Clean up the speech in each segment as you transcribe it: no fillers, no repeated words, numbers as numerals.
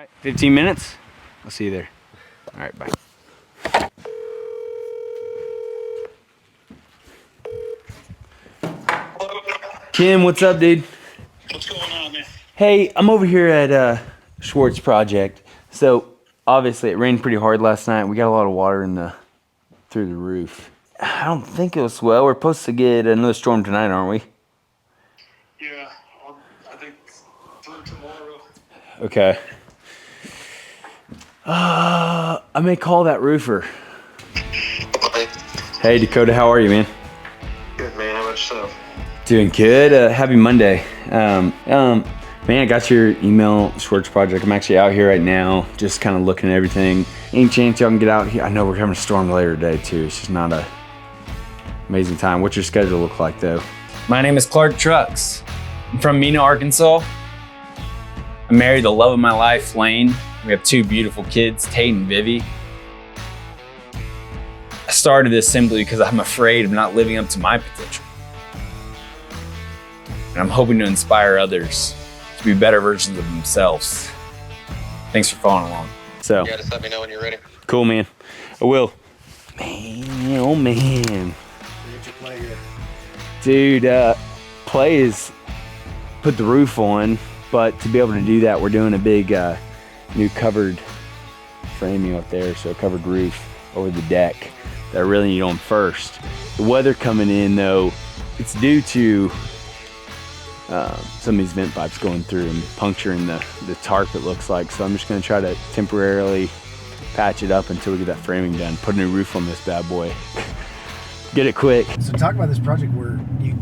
right, 15 minutes? I'll see you there. All right, bye. Kim, what's up, dude? What's going on, man? Hey, I'm over here at Schwartz Project. So obviously it rained pretty hard last night. We got a lot of water through the roof. I don't think it was swell. We're supposed to get another storm tonight, aren't we? Yeah, I think through tomorrow. Okay. I may call that roofer. Hey, Dakota, how are you, man? Good, man. How about yourself? Doing good. Happy Monday. Man, I got your email, Schwartz Project. I'm actually out here right now, just kind of looking at everything. Any chance y'all can get out here? I know we're having a storm later today, too. It's just not a amazing time. What's your schedule look like, though? My name is Clark Trucks. I'm from Mena, Arkansas. I'm married to the love of my life, Lane. We have 2 beautiful kids, Tate and Vivi. I started this simply because I'm afraid of not living up to my potential. And I'm hoping to inspire others to be better versions of themselves. Thanks for following along. So, Yeah, just let me know when you're ready. cool, man. I will. Man, oh, man. Dude, Play is put the roof on, but to be able to do that, we're doing a big new covered framing up there, so a covered roof over the deck that I really need on first. The weather coming in, though, it's due to some of these vent pipes going through and puncturing the tarp, it looks like. So I'm just going to try to temporarily patch it up until we get that framing done. Put a new roof on this bad boy. Get it quick. So talk about this project where you're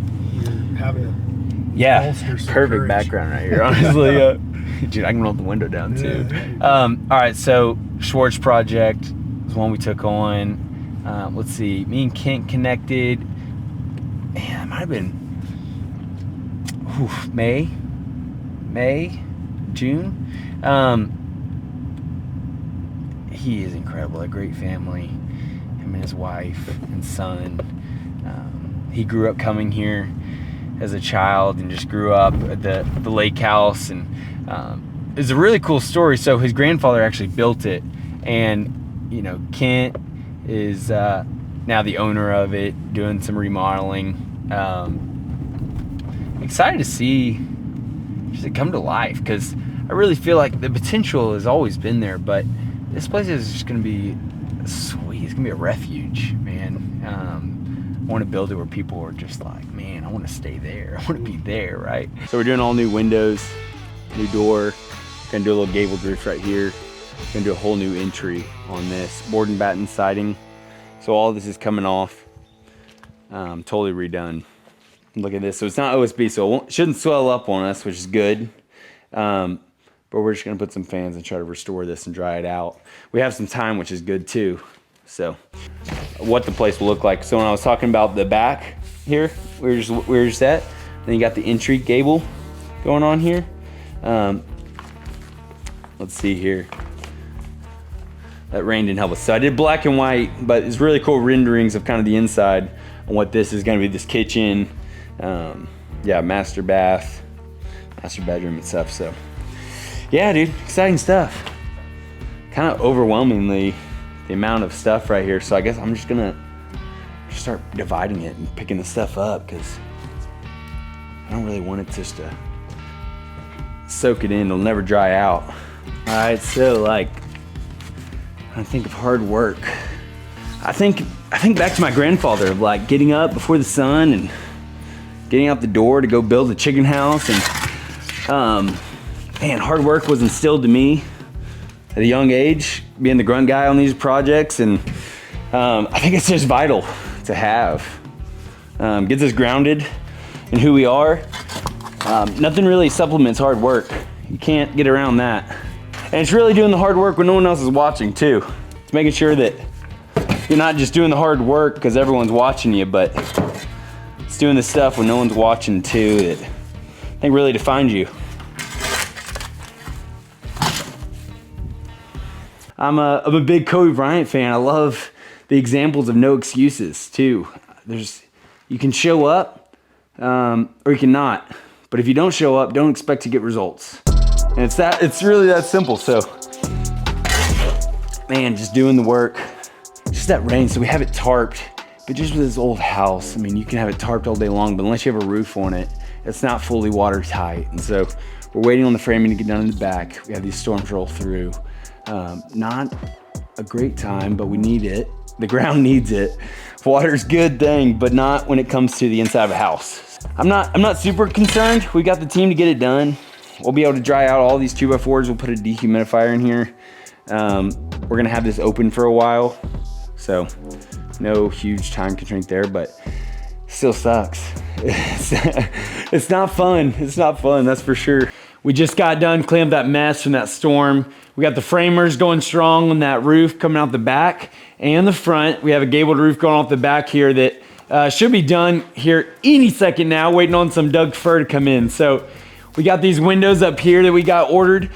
having a Yeah, bolster some perfect courage. background right here, honestly. Dude, I can roll the window down too. All right, so Schwartz Project is one we took on. Let's see, me and Kent connected. Man, it might have been May, June. He is incredible, a great family. Him and his wife and son. He grew up coming here as a child and just grew up at the lake house, and it's a really cool story. So his grandfather actually built it, and you know, Kent is now the owner of it, doing some remodeling. Excited to see just it come to life, because I really feel like the potential has always been there, but this place is just going to be sweet. It's going to be a refuge, man. I want to build it where people are just like, man, I want to stay there. I want to be there, right? So we're doing all new windows, new door. Gonna do a little gabled roof right here. Gonna do a whole new entry on this. Board and batten siding. So all this is coming off. Totally redone. Look at this. So it's not OSB, so it shouldn't swell up on us, which is good. But we're just gonna put some fans and try to restore this and dry it out. We have some time, which is good too. So what the place will look like. So when I was talking about the back here, we were just at, then you got the entry gable going on here. Let's see here. That rain didn't help us. So I did black and white, but it's really cool renderings of kind of the inside and what this is gonna be, this kitchen. Yeah, master bath, master bedroom and stuff. So yeah, dude, exciting stuff. Kind of overwhelmingly the amount of stuff right here. So I guess I'm just gonna start dividing it and picking the stuff up, because I don't really want it just to soak it in. It'll never dry out. All right, so like, I think of hard work. I think back to my grandfather of like getting up before the sun and getting out the door to go build a chicken house. And man, hard work was instilled to me at a young age, being the grunt guy on these projects. And I think it's just vital to have. Gets us grounded in who we are. Nothing really supplements hard work. You can't get around that. And it's really doing the hard work when no one else is watching too. It's making sure that you're not just doing the hard work because everyone's watching you, but it's doing the stuff when no one's watching too that I think really defines you. I'm a big Kobe Bryant fan. I love the examples of no excuses too. You can show up or you can not. But if you don't show up, don't expect to get results. And it's really that simple. So, man, just doing the work. Just that rain, so we have it tarped. But just with this old house, I mean, you can have it tarped all day long, but unless you have a roof on it, it's not fully watertight. And so we're waiting on the framing to get done in the back. We have these storms roll through. Not a great time, but we need it. The ground needs it. Water's good thing, but not when it comes to the inside of a house. I'm not super concerned. We got the team to get it done. We'll be able to dry out all these 2x4s. We'll put a dehumidifier in here. We're gonna have this open for a while, so no huge time constraint there, but still sucks. It's not fun. It's not fun, that's for sure. We just got done cleaning up that mess from that storm. We got the framers going strong on that roof coming out the back and the front. We have a gabled roof going off the back here that should be done here any second now, waiting on some Doug fir to come in. So we got these windows up here that we got ordered.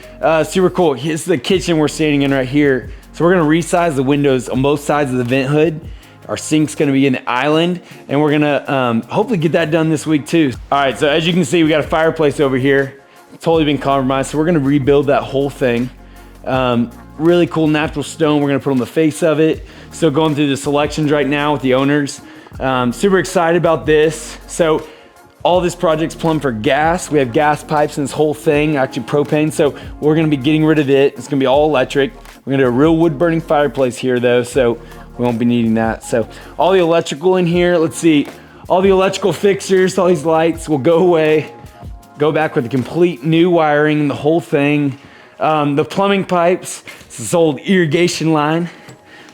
Super cool. Here's the kitchen we're standing in right here. So we're gonna resize the windows on both sides of the vent hood. Our sink's gonna be in the island, and we're gonna hopefully get that done this week too. All right, so as you can see, we got a fireplace over here. Totally been compromised, so we're gonna rebuild that whole thing. Really cool natural stone we're gonna put on the face of it. Still going through the selections right now with the owners. Super excited about this. So all this project's plumbed for gas. We have gas pipes in this whole thing, actually propane. So we're gonna be getting rid of it. It's gonna be all electric. We're gonna do a real wood burning fireplace here though, so we won't be needing that. So all the electrical in here, let's see, all the electrical fixtures, all these lights will go away, go back with a complete new wiring, the whole thing. The plumbing pipes, this old irrigation line,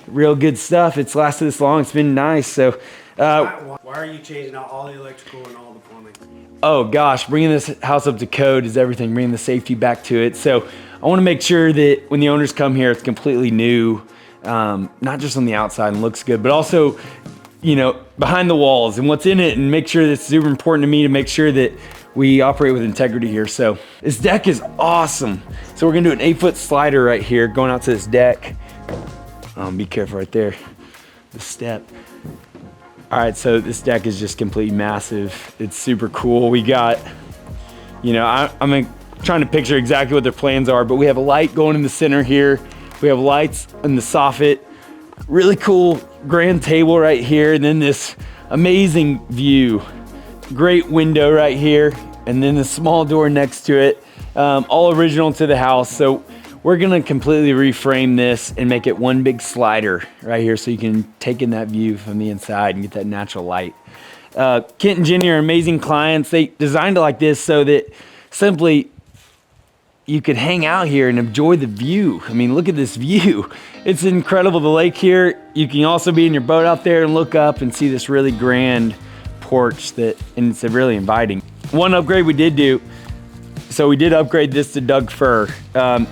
real good stuff. It's lasted this long, it's been nice. So Why are you changing out all the electrical and all the plumbing? oh gosh, bringing this house up to code is everything, bringing the safety back to it. So I wanna make sure that when the owners come here, it's completely new, not just on the outside and looks good, but also, you know, behind the walls and what's in it, and make sure that's super important to me to make sure that we operate with integrity here. So this deck is awesome. So we're gonna do an 8-foot slider right here going out to this deck. Be careful right there, the step. All right, so this deck is just completely massive. It's super cool. We got, you know, I'm trying to picture exactly what their plans are, but we have a light going in the center here. We have lights in the soffit. Really cool grand table right here, and then this amazing view. Great window right here, and then the small door next to it. All original to the house. So we're gonna completely reframe this and make it one big slider right here so you can take in that view from the inside and get that natural light. Kent and Jenny are amazing clients. They designed it like this so that simply you could hang out here and enjoy the view. I mean, look at this view. It's incredible, the lake here. You can also be in your boat out there and look up and see this really grand porch and it's really inviting. One upgrade we did do, so we did upgrade this to Doug fir.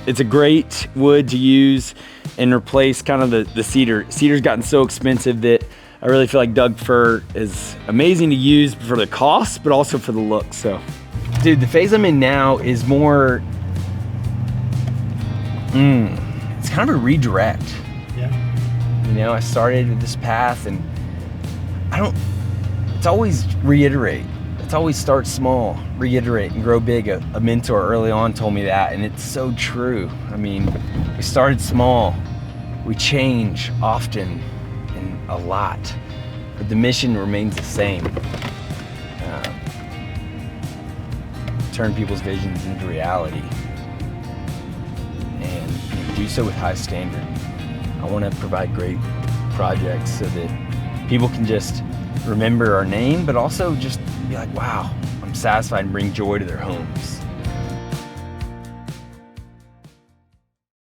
It's a great wood to use and replace kind of the cedar. Cedar's gotten so expensive that I really feel like Doug fir is amazing to use for the cost, but also for the look. So, dude, the phase I'm in now is more, it's kind of a redirect. Yeah. You know, I started with this path and it's always reiterate. It's always start small, reiterate, and grow big. A mentor early on told me that, and it's so true. I mean, we started small, we change often and a lot, but the mission remains the same. Turn people's visions into reality, and do so with high standard. I want to provide great projects so that people can just remember our name, but also just be like, wow, I'm satisfied, and bring joy to their homes.